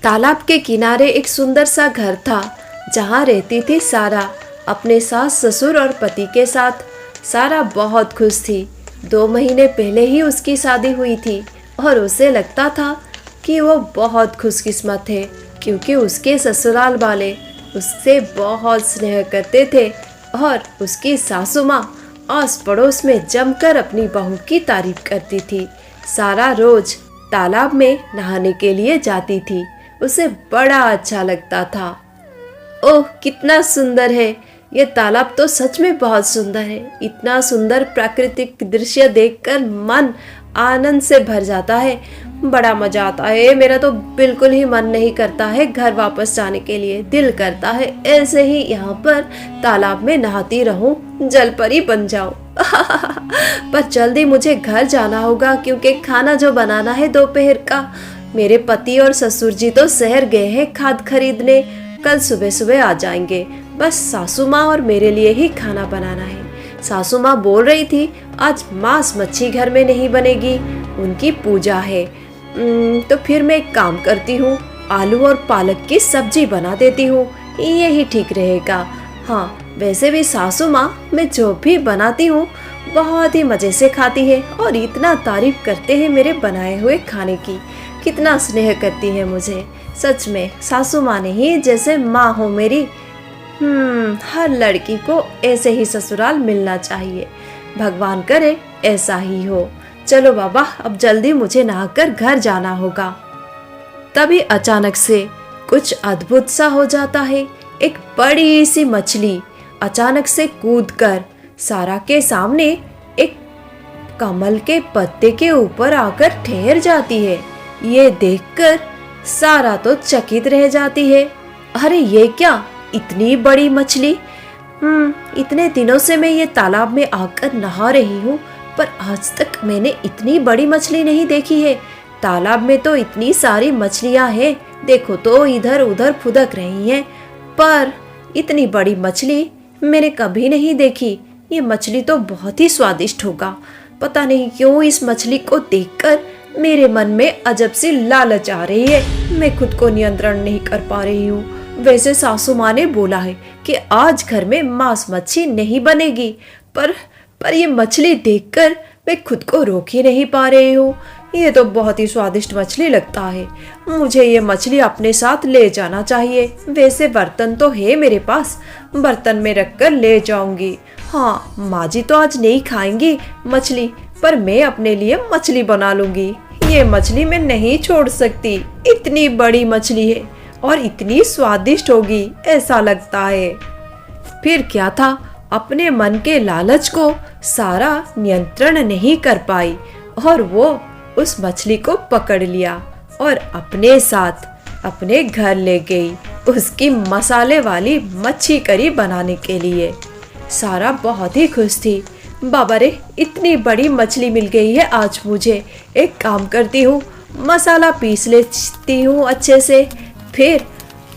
तालाब के किनारे एक सुंदर सा घर था जहाँ रहती थी सारा अपने सास ससुर और पति के साथ। सारा बहुत खुश थी। 2 महीने पहले ही उसकी शादी हुई थी और उसे लगता था कि वो बहुत खुशकिस्मत है क्योंकि उसके ससुराल वाले उससे बहुत स्नेह करते थे और उसकी सासू माँ आस पड़ोस में जमकर अपनी बहू की तारीफ करती थी। सारा रोज तालाब में नहाने के लिए जाती थी। उसे बड़ा अच्छा लगता था। ओह कितना सुंदर है ये तालाब, तो सच में बहुत सुंदर है। इतना सुंदर प्राकृतिक दृश्य देखकर मन आनंद से भर जाता है। बड़ा मजा आता है। मेरा तो बिल्कुल ही मन नहीं करता है घर वापस जाने के लिए। दिल करता है ऐसे ही यहाँ पर तालाब में नहाती रहूं, जलपरी बन जाऊं। पर जल्दी मुझे घर जाना होगा क्योंकि खाना जो बनाना है दोपहर का। मेरे पति और ससुर जी तो शहर गए हैं खाद खरीदने। कल सुबह सुबह आ जाएंगे। बस सासू माँ और मेरे लिए ही खाना बनाना है। सासू माँ बोल रही थी आज मांस मच्छी घर में नहीं बनेगी, उनकी पूजा है। तो फिर मैं एक काम करती हूँ, आलू और पालक की सब्जी बना देती हूँ, यही ठीक रहेगा। हाँ वैसे भी सासू माँ मैं जो भी बनाती हूँ बहुत ही मजे से खाती है और इतना तारीफ करते हैं मेरे बनाए हुए खाने की। कितना स्नेह करती है मुझे। सच में सासू माँ ने ही जैसे माँ हो मेरी। हर लड़की को ऐसे ही ससुराल मिलना चाहिए। भगवान करे ऐसा ही हो। चलो बाबा अब जल्दी मुझे नहाकर घर जाना होगा। तभी अचानक से कुछ अद्भुत सा हो जाता है। एक बड़ी सी मछली अचानक से कूदकर सारा के सामने एक कमल के पत्ते के ऊपर आकर ठहर जाती है। ये देखकर सारा तो चकित रह जाती है। अरे ये क्या, इतनी बड़ी मछली। इतने दिनों से मैं ये तालाब में आकर नहा रही हूँ पर आज तक मैंने इतनी बड़ी मछली नहीं देखी है। तालाब में तो इतनी सारी मछलियाँ हैं, देखो तो इधर उधर फुदक रही हैं, पर इतनी बड़ी मछली मैंने कभी नहीं देखी। ये मछली तो बहुत ही स्वादिष्ट होगा। पता नहीं क्यों इस मछली को देखकर मेरे मन में अजब सी लालच आ रही है। मैं खुद को नियंत्रण नहीं कर पा रही हूँ। वैसे सासू माँ ने बोला है कि आज घर में मांस मच्छी नहीं बनेगी, पर ये मछली देखकर मैं खुद को रोक ही नहीं पा रही हूँ। ये तो बहुत ही स्वादिष्ट मछली लगता है। मुझे ये मछली अपने साथ ले जाना चाहिए। वैसे बर्तन तो है मेरे पास, बर्तन में रखकर ले जाऊंगी। हाँ माँ जी तो आज नहीं खाएंगी मछली, पर मैं अपने लिए मछली बना लूंगी। ये मछली मैं नहीं छोड़ सकती। इतनी बड़ी मछली है और इतनी स्वादिष्ट होगी ऐसा लगता है। फिर क्या था, अपने मन के लालच को सारा नियंत्रण नहीं कर पाई और वो उस मछली को पकड़ लिया और अपने साथ अपने घर ले गई उसकी मसाले वाली मच्छी करी बनाने के लिए। सारा बहुत ही खुश थी। बाबा रे इतनी बड़ी मछली मिल गई है आज मुझे। एक काम करती हूँ, मसाला पीस लेती हूँ अच्छे से, फिर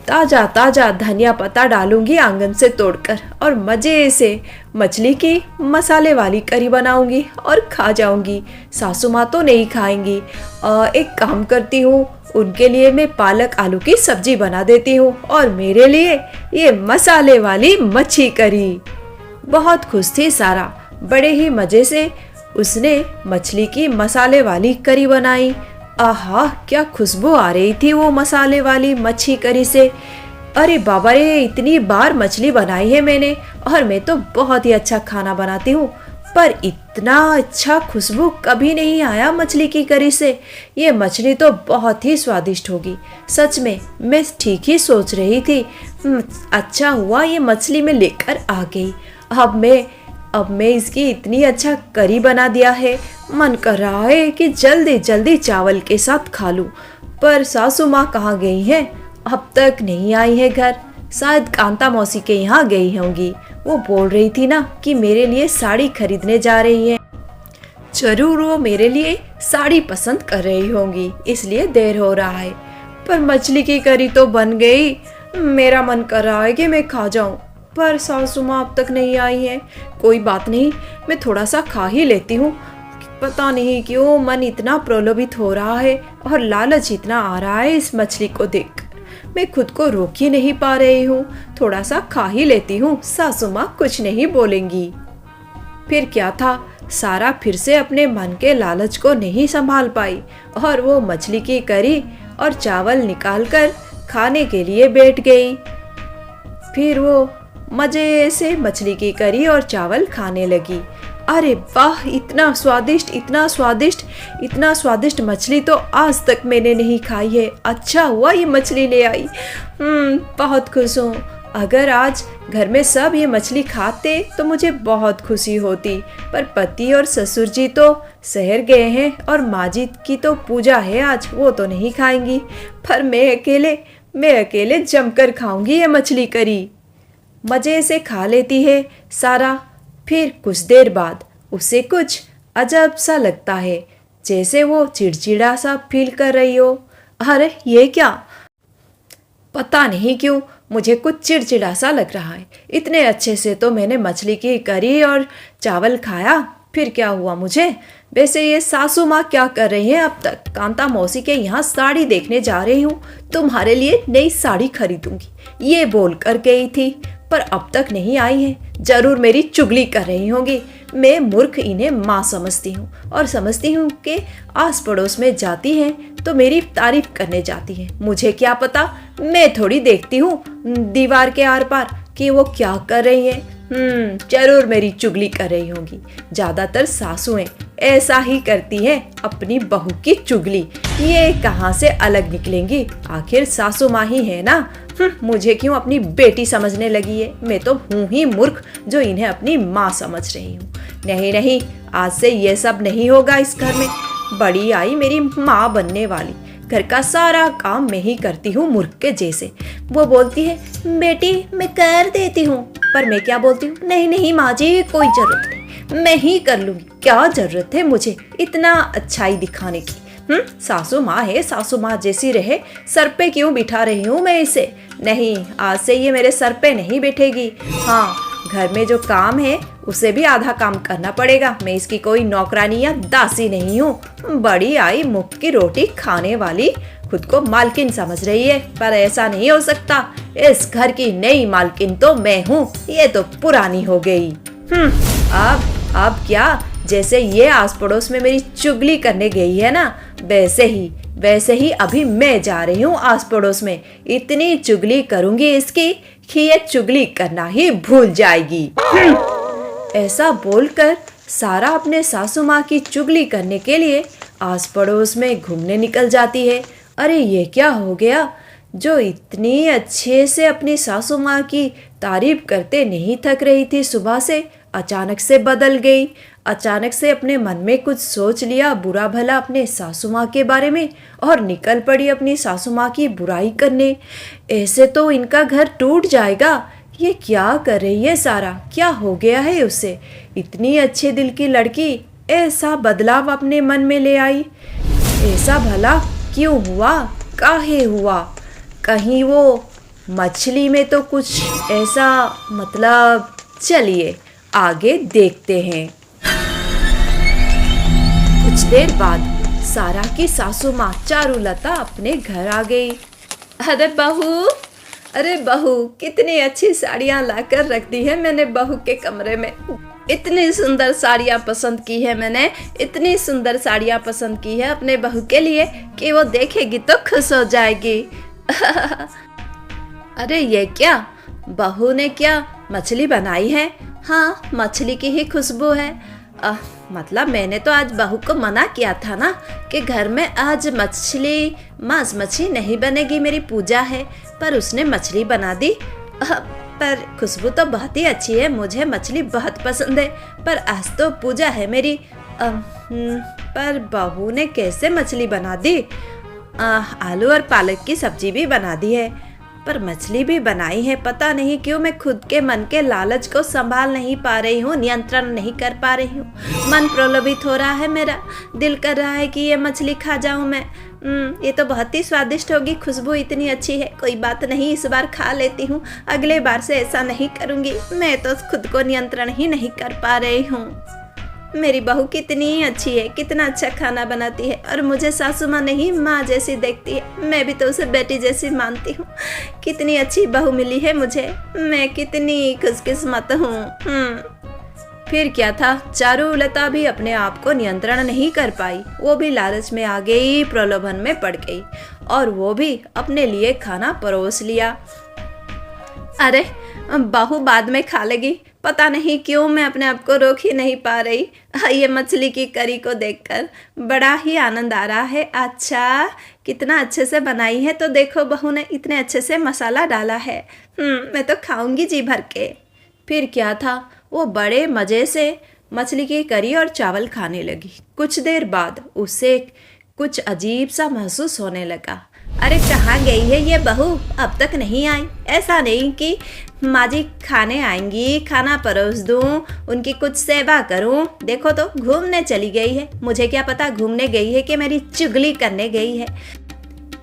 ताजा ताजा धनिया पत्ता डालूंगी आंगन से तोड़कर और मजे से मछली की मसाले वाली करी बनाऊंगी और खा जाऊंगी। सासू माँ तो नहीं खाएंगी। एक काम करती हूँ, उनके लिए मैं पालक आलू की सब्जी बना देती हूँ और मेरे लिए ये मसाले वाली मच्छी करी। बहुत खुश थी सारा। बड़े ही मजे से उसने मछली की मसाले वाली करी बनाई। आहा क्या खुशबू आ रही थी वो मसाले वाली मच्छी करी से। अरे बाबा रे इतनी बार मछली बनाई है मैंने और मैं तो बहुत ही अच्छा खाना बनाती हूँ, पर इतना अच्छा खुशबू कभी नहीं आया मछली की करी से। ये मछली तो बहुत ही स्वादिष्ट होगी। सच में मैं ठीक ही सोच रही थी। अच्छा हुआ ये मछली मैं लेकर आ गई। अब मैं इसकी इतनी अच्छा करी बना दिया है, मन कर रहा है कि जल्दी जल्दी चावल के साथ खा लूं। पर सासू माँ कहाँ गई हैं? अब तक नहीं आई है घर। शायद कांता मौसी के यहाँ गई होंगी। वो बोल रही थी ना कि मेरे लिए साड़ी खरीदने जा रही है। जरूर वो मेरे लिए साड़ी पसंद कर रही होंगी, इसलिए देर हो रहा है। पर मछली की करी तो बन गई। मेरा मन कर रहा है कि मैं खा जाऊं, पर सासू माँ अब तक नहीं आई है। कोई बात नहीं, मैं थोड़ा सा खा ही लेती हूँ। पता नहीं क्यों मन इतना प्रलोभित हो रहा है और लालच इतना आ रहा है इस मछली को देख। मैं खुद को रोक ही नहीं पा रही हूँ। थोड़ा सा खा ही लेती हूँ, सासू माँ कुछ नहीं बोलेंगी। फिर क्या था, सारा फिर से अपने मन के लालच को नहीं संभाल पाई और वो मछली की करी और चावल निकालकर खाने के लिए बैठ गई। फिर वो मजे से मछली की करी और चावल खाने लगी। अरे वाह, इतना स्वादिष्ट, इतना स्वादिष्ट, इतना स्वादिष्ट मछली तो आज तक मैंने नहीं खाई है। अच्छा हुआ ये मछली ले आई। बहुत खुश हूँ। अगर आज घर में सब ये मछली खाते तो मुझे बहुत खुशी होती, पर पति और ससुर जी तो शहर गए हैं और माँ जी की तो पूजा है आज, वो तो नहीं खाएंगी। पर मैं अकेले जमकर खाऊंगी ये मछली करी। मज़े से खा लेती है सारा। फिर कुछ देर बाद उसे कुछ अजब सा लगता है, जैसे वो चिड़चिड़ा सा फील कर रही हो। अरे ये क्या, पता नहीं क्यों मुझे कुछ चिड़चिड़ा सा लग रहा है। इतने अच्छे से तो मैंने मछली की करी और चावल खाया, फिर क्या हुआ मुझे? वैसे ये सासू माँ क्या कर रही हैं अब तक? कांता मौसी के यहाँ साड़ी देखने जा रही हूँ, तुम्हारे लिए नई साड़ी खरीदूंगी, ये बोल कर गई थी, पर अब तक नहीं आई है। जरूर मेरी चुगली कर रही होंगी। मैं मूर्ख इन्हें माँ समझती हूँ और समझती हूँ कि आस पड़ोस में जाती हैं तो मेरी तारीफ करने जाती हैं। मुझे क्या पता, मैं थोड़ी देखती हूँ दीवार के आर पार कि वो क्या कर रही हैं। जरूर मेरी चुगली कर रही होंगी। ज्यादातर सासुएं ऐसा ही करती हैं, अपनी बहू की चुगली। ये कहाँ से अलग निकलेंगी, आखिर सासू माँ ही है ना। मुझे क्यों अपनी बेटी समझने लगी है? मैं तो हूँ ही मूर्ख जो इन्हें अपनी माँ समझ रही हूँ। नहीं नहीं, आज से ये सब नहीं होगा इस घर में। बड़ी आई मेरी माँ बनने वाली। घर का सारा काम मैं ही करती हूँ मूर्ख के जैसे। वो बोलती है बेटी मैं कर देती हूँ, पर मैं क्या बोलती हूँ, नहीं नहीं माँ जी कोई जरूरत नहीं, मैं ही कर लूँगी। क्या जरूरत है मुझे इतना अच्छाई दिखाने की? सासू माँ है, सासू माँ जैसी रहे, सर पे क्यों बिठा रही हूँ मैं इसे? नहीं, आज से ये मेरे सर पे नहीं बैठेगी। हाँ, घर में जो काम है उसे भी आधा काम करना पड़ेगा। मैं इसकी कोई नौकरानी या दासी नहीं हूँ। बड़ी आई मुफ्त की रोटी खाने वाली, खुद को मालकिन समझ रही है, पर ऐसा नहीं हो सकता। इस घर की नई मालकिन तो मैं हूँ, ये तो पुरानी हो गई। अब क्या, जैसे ये आस पड़ोस में मेरी चुगली करने गई है ना, वैसे ही अभी मैं जा रही हूँ आस पड़ोस में। इतनी चुगली करूंगी इसकी कि ये चुगली करना ही भूल जाएगी। ऐसा बोलकर सारा अपने सासू माँ की चुगली करने के लिए आस पड़ोस में घूमने निकल जाती है। अरे ये क्या हो गया, जो इतनी अच्छे से अपनी सासू माँ की तारीफ करते नहीं थक रही थी सुबह से, अचानक से बदल गई। अचानक से अपने मन में कुछ सोच लिया बुरा भला अपने सासू माँ के बारे में और निकल पड़ी अपनी सासू माँ की बुराई करने। ऐसे तो इनका घर टूट जाएगा। ये क्या कर रही है सारा, क्या हो गया है उसे? इतनी अच्छे दिल की लड़की ऐसा बदलाव अपने मन में ले आई। ऐसा भला क्यों हुआ, काहे हुआ? कहीं वो मछली में तो कुछ ऐसा, मतलब चलिए आगे देखते हैं। कुछ देर बाद सारा की सासू माँ चारुलता अपने घर आ गई। अरे बहू, कितनी अच्छी साड़ियाँ लाकर रख दी है मैंने बहू के कमरे में। इतनी सुंदर साड़ियाँ पसंद की है मैंने, इतनी सुंदर साड़ियाँ पसंद की है अपने बहू के लिए कि वो देखेगी तो खुश हो जाएगी। अरे ये क्या, बहू ने क्या मछली बनाई है? हाँ, मछली की ही खुशबू है। मतलब मैंने तो आज बहू को मना किया था ना कि घर में आज मांस मछली नहीं बनेगी, मेरी पूजा है, पर उसने मछली बना दी। पर खुशबू तो बहुत ही अच्छी है, मुझे मछली बहुत पसंद है, पर आज तो पूजा है मेरी। पर बहू ने कैसे मछली बना दी? आलू और पालक की सब्जी भी बना दी है, पर मछली भी बनाई है। पता नहीं क्यों मैं खुद के मन के लालच को संभाल नहीं पा रही हूँ, नियंत्रण नहीं कर पा रही हूँ। मन प्रलोभित हो रहा है, मेरा दिल कर रहा है कि ये मछली खा जाऊँ मैं। ये तो बहुत ही स्वादिष्ट होगी, खुशबू इतनी अच्छी है। कोई बात नहीं, इस बार खा लेती हूँ, अगले बार से ऐसा नहीं करूँगी। मैं तो खुद को नियंत्रण ही नहीं कर पा रही हूँ। मेरी बहू कितनी अच्छी है, कितना अच्छा खाना बनाती है और मुझे सासू माँ नहीं माँ जैसी देखती है। मैं भी तो उसे बेटी जैसी मानती हूँ। कितनी अच्छी बहू मिली है मुझे, मैं कितनी खुशकिस्मत हूँ। फिर क्या था, चारुलता भी अपने आप को नियंत्रण नहीं कर पाई। वो भी लालच में आ गई, प्रलोभन में पड़ गई और वो भी अपने लिए खाना परोस लिया। अरे बहू बाद में खा लेगी, पता नहीं क्यों मैं अपने आप को रोक ही नहीं पा रही। ये मछली की करी को देखकर बड़ा ही आनंद आ रहा है। अच्छा कितना अच्छे से बनाई है, तो देखो बहू ने इतने अच्छे से मसाला डाला है। मैं तो खाऊंगी जी भर के। फिर क्या था, वो बड़े मज़े से मछली की करी और चावल खाने लगी। कुछ देर बाद उसे कुछ अजीब सा महसूस होने लगा। अरे कहाँ गई है ये बहू, अब तक नहीं आई। ऐसा नहीं कि माँ जी खाने आएंगी, खाना परोस दूँ, उनकी कुछ सेवा करूँ। देखो तो घूमने चली गई है। मुझे क्या पता घूमने गई है कि मेरी चुगली करने गई है।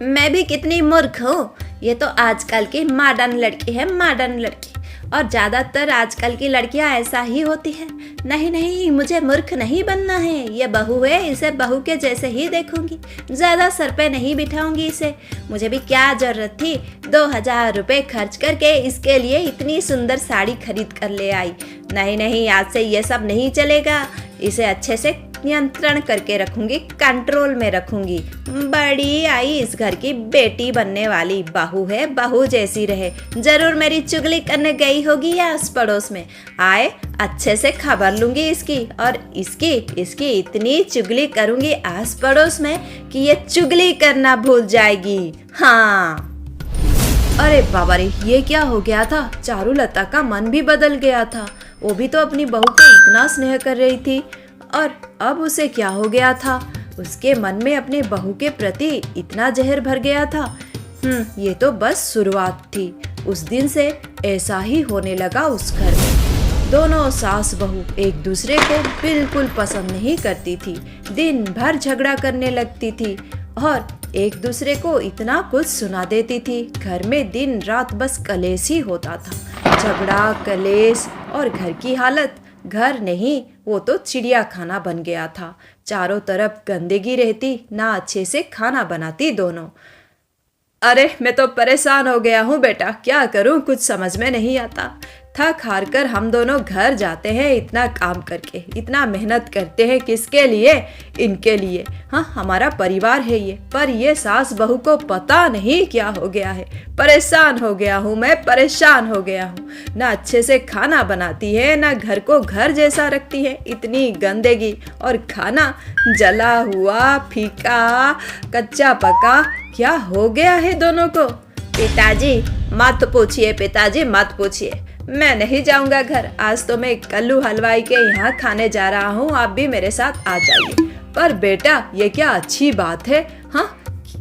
मैं भी कितनी मूर्ख हूँ। ये तो आजकल की मॉडर्न लड़की है, मॉडर्न लड़की। और ज़्यादातर आजकल की लड़कियां ऐसा ही होती हैं। नहीं नहीं, मुझे मूर्ख नहीं बनना है। ये बहू है, इसे बहू के जैसे ही देखूंगी, ज़्यादा सर पे नहीं बिठाऊंगी इसे। मुझे भी क्या ज़रूरत थी 2000 रुपये खर्च करके इसके लिए इतनी सुंदर साड़ी खरीद कर ले आई। नहीं नहीं, आज से ये सब नहीं चलेगा। इसे अच्छे से नियंत्रण करके रखूंगी, कंट्रोल में रखूंगी। बड़ी आई इस घर की बेटी बनने वाली। बहू है, बहू जैसी रहे। जरूर मेरी चुगली करने गई होगी या आस पड़ोस में। आए अच्छे से खबर लूंगी इसकी, और इसकी इतनी चुगली करूंगी आस पड़ोस में कि ये चुगली करना भूल जाएगी। हाँ। अरे बाबा रे, ये क्या हो गया था। चारुलता का मन भी बदल गया था। वो भी तो अपनी बहू को इतना स्नेह कर रही थी, और अब उसे क्या हो गया था। उसके मन में अपने बहू के प्रति इतना जहर भर गया था। ये तो बस शुरुआत थी। उस दिन से ऐसा ही होने लगा उस घर में। दोनों सास बहू एक दूसरे को बिल्कुल पसंद नहीं करती थी। दिन भर झगड़ा करने लगती थी और एक दूसरे को इतना कुछ सुना देती थी। घर में दिन रात बस कलेश ही होता था। झगड़ा, कलेश, और घर की हालत घर नहीं, वो तो चिड़िया खाना बन गया था। चारों तरफ गंदगी रहती, ना अच्छे से खाना बनाती दोनों। अरे मैं तो परेशान हो गया हूँ बेटा, क्या करूँ कुछ समझ में नहीं आता। थक हार कर हम दोनों घर जाते हैं, इतना काम करके, इतना मेहनत करते हैं। किसके लिए? इनके लिए। हाँ, हमारा परिवार है ये। पर ये सास बहू को पता नहीं क्या हो गया है। परेशान हो गया हूँ मैं, परेशान हो गया हूँ। ना अच्छे से खाना बनाती है, ना घर को घर जैसा रखती है। इतनी गंदगी, और खाना जला हुआ, फीका, कच्चा पका। क्या हो गया है दोनों को? पिताजी मत पूछिए, पिताजी मत पूछिए। मैं नहीं जाऊंगा घर। आज तो मैं कल्लू हलवाई के यहाँ खाने जा रहा हूँ, आप भी मेरे साथ आ जाइए। पर बेटा, ये क्या अच्छी बात है? हाँ,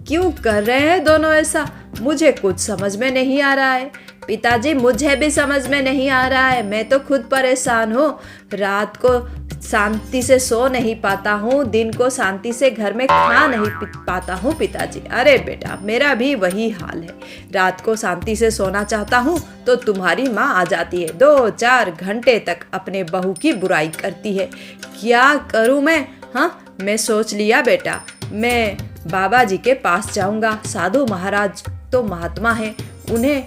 क्यों कर रहे हैं दोनों ऐसा? मुझे कुछ समझ में नहीं आ रहा है। पिताजी मुझे भी समझ में नहीं आ रहा है। मैं तो खुद परेशान हूँ। रात को शांति से सो नहीं पाता हूँ, दिन को शांति से घर में खा नहीं पाता हूँ पिताजी। अरे बेटा, मेरा भी वही हाल है। रात को शांति से सोना चाहता हूँ तो तुम्हारी माँ आ जाती है, 2-4 घंटे तक अपने बहू की बुराई करती है। क्या करूँ मैं? हाँ, मैं सोच लिया बेटा, मैं बाबा जी के पास जाऊँगा। साधु महाराज तो महात्मा है, उन्हें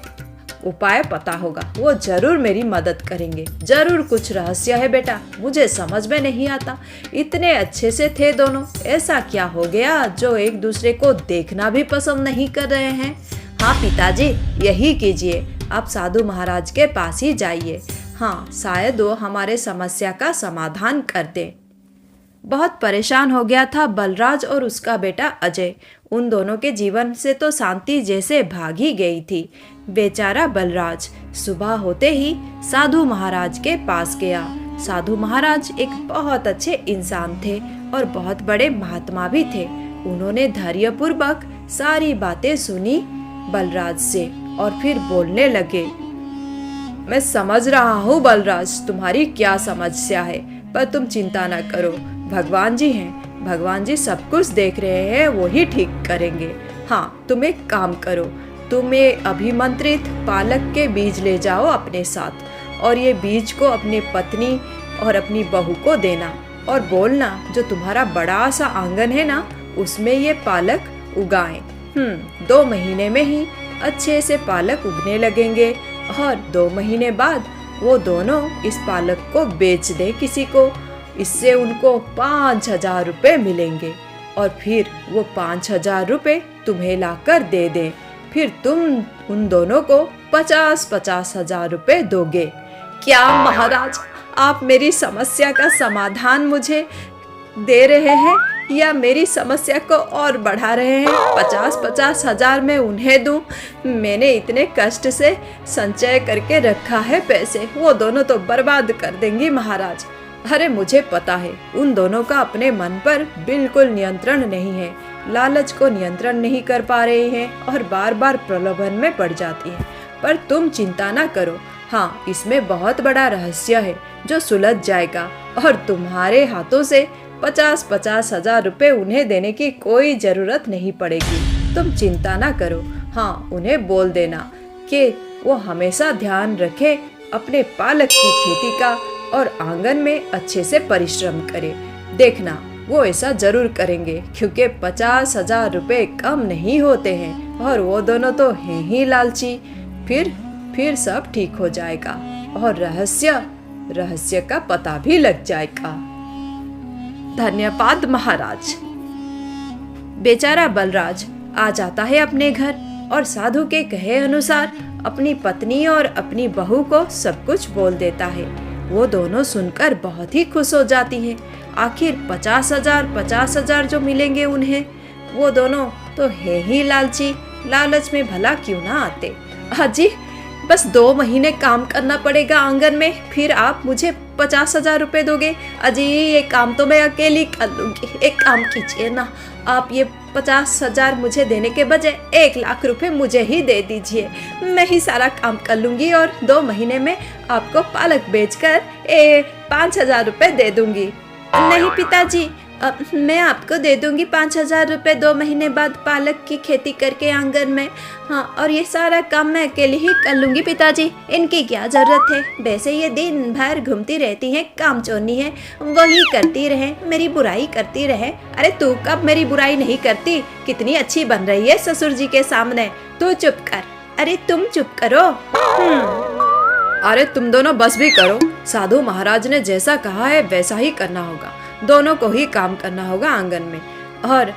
उपाय पता होगा, वो जरूर मेरी मदद करेंगे। जरूर कुछ रहस्य है बेटा, मुझे समझ में नहीं आता। इतने अच्छे से थे दोनों, ऐसा क्या हो गया जो एक दूसरे को देखना भी पसंद नहीं कर रहे हैं? हाँ पिताजी, यही कीजिए, आप साधु महाराज के पास ही जाइए। हाँ, शायद वो हमारे समस्या का समाधान कर दे। बहुत परेशान हो गया था बलराज और उसका बेटा अजय। उन दोनों के जीवन से तो शांति जैसे भाग ही गई थी। बेचारा बलराज सुबह होते ही साधु महाराज के पास गया। साधु महाराज एक बहुत अच्छे इंसान थे और बहुत बड़े महात्मा भी थे। उन्होंने धैर्यपूर्वक सारी बातें सुनी बलराज से और फिर बोलने लगे। मैं समझ रहा हूँ बलराज, तुम्हारी क्या समस्या है, पर तुम चिंता न करो। भगवान जी हैं, भगवान जी सब कुछ देख रहे हैं, वो ही ठीक करेंगे। हाँ, तुम एक काम करो, तुम ये अभिमंत्रित पालक के बीज ले जाओ अपने साथ, और ये बीज को अपनी पत्नी और अपनी बहू को देना, और बोलना जो तुम्हारा बड़ा सा आंगन है ना, उसमें ये पालक उगाएं। 2 महीने में ही अच्छे से पालक उगने लगेंगे और 2 महीने बाद वो दोनों इस पालक को बेच दे किसी को। इससे उनको 5,000 रुपये मिलेंगे और फिर वो 5,000 रुपये तुम्हें लाकर दे दें। फिर तुम उन दोनों को 50,000 रुपये दोगे। क्या महाराज, आप मेरी समस्या का समाधान मुझे दे रहे हैं या मेरी समस्या को और बढ़ा रहे हैं? 50,000 मैं उन्हें दूं? मैंने इतने कष्ट से संचय करके रखा है पैसे, वो दोनों तो बर्बाद कर देंगी महाराज। अरे मुझे पता है उन दोनों का अपने मन पर बिल्कुल नियंत्रण नहीं है, लालच को नियंत्रण नहीं कर पा रहे हैं और बार बार प्रलोभन में पड़ जाती हैं। पर तुम चिंता ना करो, हाँ इसमें बहुत बड़ा रहस्य है जो सुलझ जाएगा और तुम्हारे हाथों से 50,000 रुपये उन्हें देने की कोई जरूरत नहीं पड़ेगी। तुम चिंता ना करो, हाँ उन्हें बोल देना कि वो हमेशा ध्यान रखे अपने पालक की खेती का और आंगन में अच्छे से परिश्रम करे। देखना वो ऐसा जरूर करेंगे, क्योंकि 50,000 रुपये कम नहीं होते हैं और वो दोनों तो हैं ही लालची। फिर सब ठीक हो जाएगा और रहस्य का पता भी लग जाएगा। धन्यवाद महाराज। बेचारा बलराज आ जाता है अपने घर और साधु के कहे अनुसार अपनी पत्नी और अपनी बहू को सब कुछ बोल देता है। वो दोनों सुनकर बहुत ही खुश हो जाती हैं। आखिर 50,000 जो मिलेंगे उन्हें, वो दोनों तो है ही लालची, लालच में भला क्यों ना आते। हाजी बस 2 महीने काम करना पड़ेगा आंगन में, फिर आप मुझे 50,000 रुपये दोगे। अजी ये काम तो मैं अकेली कर लूँगी, एक काम कीजिए ना, आप ये 50,000 मुझे देने के बजाय 1,00,000 रुपये मुझे ही दे दीजिए, मैं ही सारा काम कर लूँगी और 2 महीने में आपको पालक बेचकर 5,000 रुपये दे दूँगी। नहीं पिताजी, मैं आपको दे दूंगी 5,000 रुपये 2 महीने बाद पालक की खेती करके आंगन में। हाँ, और ये सारा काम मैं अकेले ही कर लूंगी पिताजी, इनकी क्या जरूरत है। वैसे ये दिन भर घूमती रहती हैं, काम चोरनी है, वही करती रहे, मेरी बुराई करती रहे। अरे तू कब मेरी बुराई नहीं करती, कितनी अच्छी बन रही है ससुर जी के सामने। तू चुप कर, अरे तुम चुप करो। अरे तुम दोनों बस भी करो, साधु महाराज ने जैसा कहा है वैसा ही करना होगा। दोनों को ही काम करना होगा आंगन में, और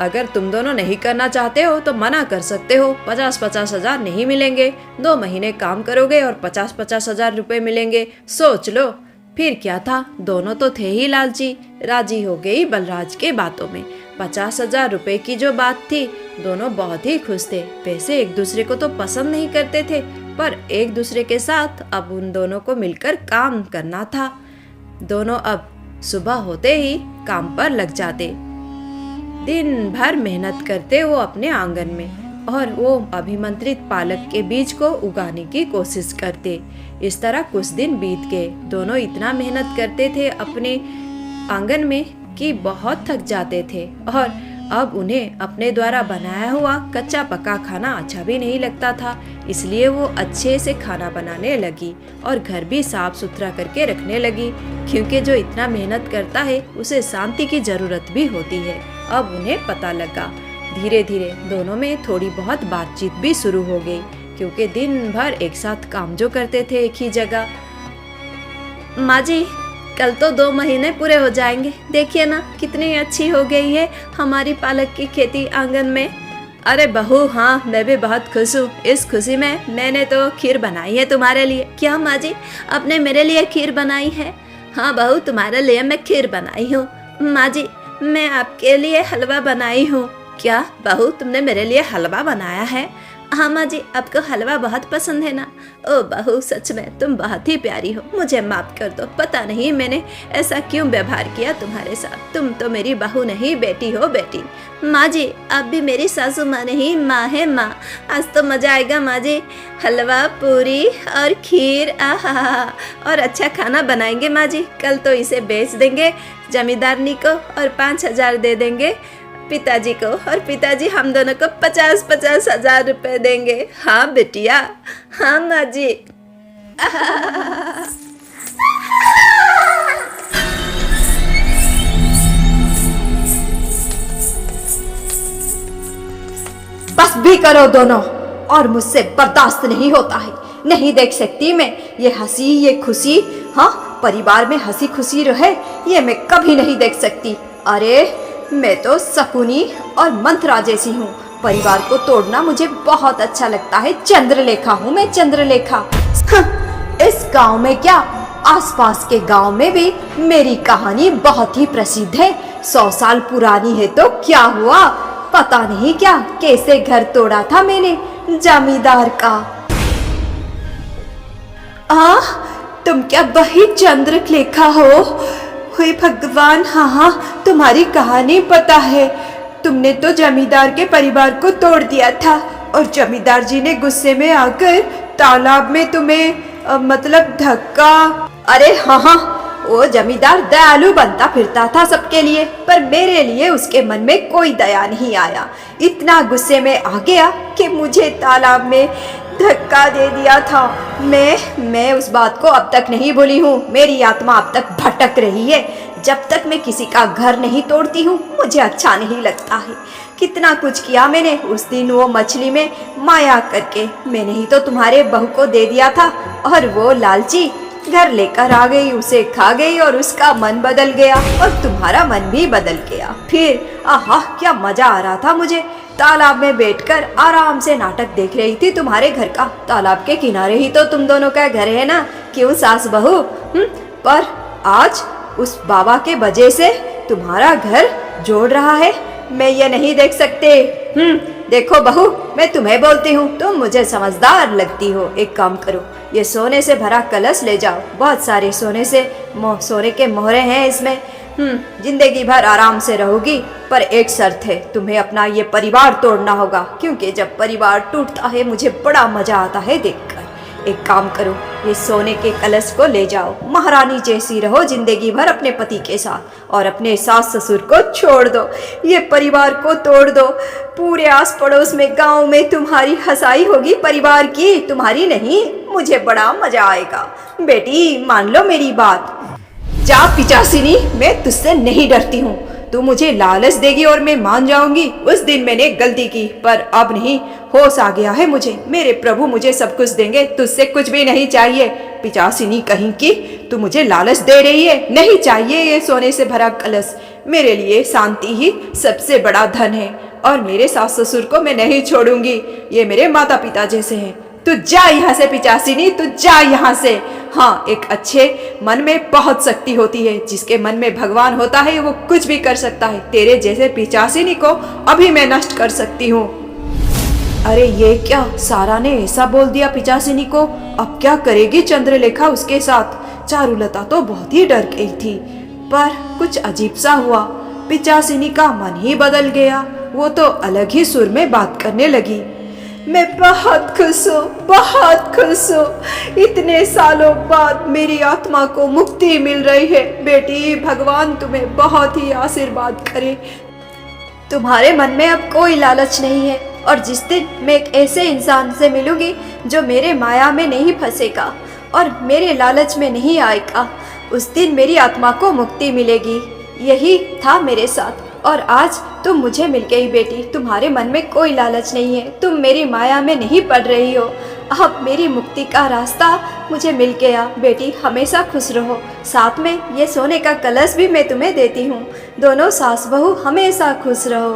अगर तुम दोनों नहीं करना चाहते हो तो मना कर सकते हो। 50,000 नहीं मिलेंगे, 2 महीने काम करोगे और 50,000 रुपये मिलेंगे। सोच लो, फिर क्या था, दोनों तो थे ही लालची। राजी हो गई बलराज के बातों में। 50,000 रुपये की जो बात थी, दोनों बहुत ही खुश थे। वैसे एक दूसरे को तो पसंद नहीं करते थे, पर एक दूसरे के साथ अब उन दोनों को मिलकर काम करना था। दोनों अब सुबह होते ही काम पर लग जाते। दिन भर मेहनत करते वो अपने आंगन में, और वो अभिमंत्रित पालक के बीज को उगाने की कोशिश करते। इस तरह कुछ दिन बीत गए। दोनों इतना मेहनत करते थे अपने आंगन में कि बहुत थक जाते थे, और अब उन्हें अपने द्वारा बनाया हुआ कच्चा पका खाना अच्छा भी नहीं लगता था। इसलिए वो अच्छे से खाना बनाने लगी और घर भी साफ सुथरा करके रखने लगी, क्योंकि जो इतना मेहनत करता है उसे शांति की जरूरत भी होती है। अब उन्हें पता लगा। धीरे धीरे दोनों में थोड़ी बहुत बातचीत भी शुरू हो गई, क्योंकि दिन भर एक साथ काम जो करते थे एक ही जगह। माँ जी, कल तो 2 महीने पूरे हो जाएंगे, देखिए ना कितनी अच्छी हो गई है हमारी पालक की खेती आंगन में। अरे बहू, हाँ मैं भी बहुत खुश हूँ। इस खुशी में मैंने तो खीर बनाई है तुम्हारे लिए। क्या माँ जी, आपने मेरे लिए खीर बनाई है? हाँ बहू, तुम्हारे लिए मैं खीर बनाई हूँ। माँ जी, मैं आपके लिए हलवा बनाई हूँ। क्या बहू, तुमने मेरे लिए हलवा बनाया है? हाँ माँ जी, आपको हलवा बहुत पसंद है ना? ओ बहू, सच में तुम बहुत ही प्यारी हो, मुझे माफ कर दो। पता नहीं मैंने ऐसा क्यों व्यवहार किया तुम्हारे साथ। तुम तो मेरी बहू नहीं, बेटी हो बेटी। माँ जी, आप भी मेरी सासू माँ नहीं, माँ है माँ। आज तो मज़ा आएगा माँ जी, हलवा पूरी और खीर, आहा, और अच्छा खाना बनाएंगे माँ जी। कल तो इसे बेच देंगे जमींदारनी को और 5,000 दे देंगे पिताजी को, और पिताजी हम दोनों को 50,000 रुपए देंगे। हाँ बेटिया, हाँ माँ जी। बस भी करो दोनों, और मुझसे बर्दाश्त नहीं होता है। नहीं देख सकती मैं ये हंसी, ये खुशी। हाँ, परिवार में हंसी खुशी रहे, ये मैं कभी नहीं देख सकती। अरे मैं तो शकुनी और मंत्रा जैसी हूँ। परिवार को तोड़ना मुझे बहुत अच्छा लगता है। चंद्रलेखा हूँ मैं, चंद्रलेखा। इस गांव में क्या, आसपास के गांव में भी मेरी कहानी बहुत ही प्रसिद्ध है। 100 साल पुरानी है तो क्या हुआ, पता नहीं क्या कैसे घर तोड़ा था मैंने जमींदार का। तुम क्या वही चंद्रलेखा हो? हे भगवान, हाँ, तुम्हारी कहानी पता है। तुमने तो जमींदार के परिवार को तोड़ दिया था और जमींदार जी ने गुस्से में आकर तालाब में तुम्हें मतलब धक्का। अरे हाँ, वो जमींदार दयालु बनता फिरता था सबके लिए, पर मेरे लिए उसके मन में कोई दया नहीं आया। इतना गुस्से में आ गया कि मुझे तालाब में धक्का दे दिया था। मैं उस बात को अब तक नहीं भूली हूँ। मेरी आत्मा अब तक भटक रही है। जब तक मैं किसी का घर नहीं तोड़ती हूँ मुझे अच्छा नहीं लगता है। कितना कुछ किया मैंने उस दिन वो मछली में माया करके। मैंने ही तो तुम्हारे बहू को दे दिया था और वो लालची घर लेकर आ गई, उसे खा गई और उसका मन बदल गया और तुम्हारा मन भी बदल गया। फिर आहा, क्या मजा आ रहा था मुझे। तालाब में बैठकर आराम से नाटक देख रही थी तुम्हारे घर का। तालाब के किनारे ही तो तुम दोनों का घर है ना, क्यों सास बहू? पर आज उस बाबा के वजह से तुम्हारा घर जोड़ रहा है। मैं ये नहीं देख सकते। देखो बहू, मैं तुम्हें बोलती हूँ, तुम मुझे समझदार लगती हो। एक काम करो, ये सोने से भरा कलश ले जाओ। बहुत सारे सोने के मोहरे हैं इसमें। जिंदगी भर आराम से रहोगी, पर एक शर्त है, तुम्हें अपना ये परिवार तोड़ना होगा, क्योंकि जब परिवार टूटता है मुझे बड़ा मजा आता है देखकर। एक काम करो, ये सोने के कलश को ले जाओ। महारानी जैसी रहो जिंदगी भर अपने पति के साथ, और अपने सास ससुर को छोड़ दो। ये परिवार को तोड़ दो। पूरे आस पड़ोस में, गांव में तुम्हारी हंसाई होगी परिवार की, तुम्हारी नहीं। मुझे बड़ा मजा आएगा। बेटी मान लो मेरी बात। जा पिचासिनी, मैं तुझसे नहीं डरती हूँ। तू मुझे लालच देगी और मैं मान जाऊंगी। उस दिन मैंने गलती की, पर अब नहीं, होश आ गया है मुझे। मेरे प्रभु मुझे सब कुछ देंगे, तुझसे कुछ भी नहीं चाहिए। पिचासिनी कहीं की, तू मुझे लालच दे रही है। नहीं चाहिए ये सोने से भरा कलश। मेरे लिए शांति ही सबसे बड़ा धन है, और मेरे सास ससुर को मैं नहीं छोड़ूंगी। ये मेरे माता पिता जैसे हैं। तू जा यहाँ से पिचासिनी, तू जा यहाँ से। हाँ, एक अच्छे मन में बहुत शक्ति होती है। जिसके मन में भगवान होता है वो कुछ भी कर सकता है। तेरे जैसे पिचासिनी को अभी मैं नष्ट कर सकती हूँ। अरे ये क्या, सारा ने ऐसा बोल दिया पिचासिनी को। अब क्या करेगी चंद्रलेखा उसके साथ? चारुलता तो बहुत ही डर गई थी, पर कुछ अजीब सा हुआ। पिचासिनी का मन ही बदल गया। वो तो अलग ही सुर में बात करने लगी। मैं बहुत खुश हूँ, बहुत खुश हूँ। इतने सालों बाद मेरी आत्मा को मुक्ति मिल रही है। बेटी, भगवान तुम्हें बहुत ही आशीर्वाद करे। तुम्हारे मन में अब कोई लालच नहीं है, और जिस दिन मैं एक ऐसे इंसान से मिलूंगी जो मेरे माया में नहीं फंसेगा और मेरे लालच में नहीं आएगा, उस दिन मेरी आत्मा को मुक्ति मिलेगी। यही था मेरे साथ, और आज तुम मुझे मिल गई बेटी। तुम्हारे मन में कोई लालच नहीं है, तुम मेरी माया में नहीं पड़ रही हो। अब मेरी मुक्ति का रास्ता मुझे मिल गया। बेटी हमेशा खुश रहो। साथ में ये सोने का कलश भी मैं तुम्हें देती हूँ। दोनों सास बहू हमेशा खुश रहो।